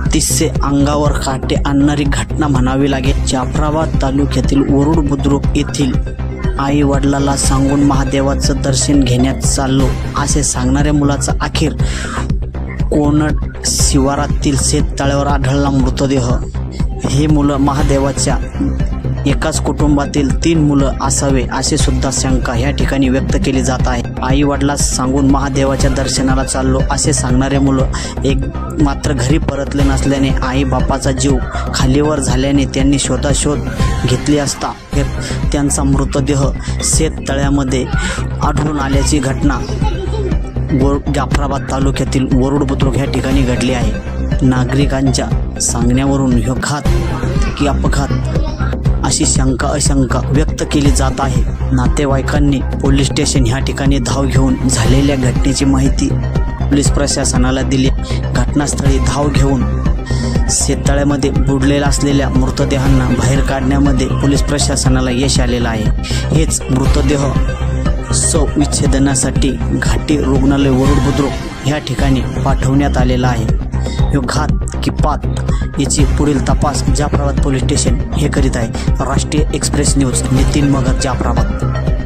अतिशय अंगावर काटे आणणारी घटना म्हणावी लागेल। जाफराबाद तालुक्यातील वरुड बुद्रुक येथील आई वडिलाला सांगून महादेवाचं दर्शन घेण्यात चाललो असे सांगणाऱ्या मुलाचा अखेर कोनड शिवारातील शेततळ्यावर आढळला मृतदेह। हे मुलं महादेवाच्या एकाच कुटुंबातील 3 मुलं असावे असे सुद्धा शंका या ठिकाणी व्यक्त केली जात आहे। आई वडिलास सांगून महादेवाच्या दर्शनाला चाललो असे सांगणारे मुलं मात्र घरी परतले नसल्याने आई बापाचा जीव खालीवर झाल्याने त्यांनी शोधाशोध घेतली असता त्यांचा मृतदेह शेततळ्यामध्ये आढळून आल्याची घटना जाफराबाद तालुक्यातील वरुड बुद्रुक या ठिकाणी घडली आहे। नागरिकांच्या सांगण्यावरून ह्यो घात की अपघात अशी शंका व्यक्त केली जात आहे। नातेवाईकांनी पोलीस स्टेशन ह्या ठिकाणी धाव घेऊन झालेल्या घटनेची माहिती पोलीस प्रशासनाला दिली। घटनास्थळी धाव घेऊन शेततळ्यामध्ये बुडलेल्या असलेल्या मृतदेहांना बाहेर काढण्यामध्ये पोलीस प्रशासनाला यश आलेलं आहे। हेच मृतदेह विच्छेदनासाठी घाटी रुग्णालय वरुड बुद्रुक या ठिकाणी पाठवण्यात आलेला आहे। ह्यो घात की पात याची पुढील तपास जाफराबाद पोलीस स्टेशन हे करीत आहे। राष्ट्रीय एक्सप्रेस न्यूज नितीन मगर, जाफराबाद।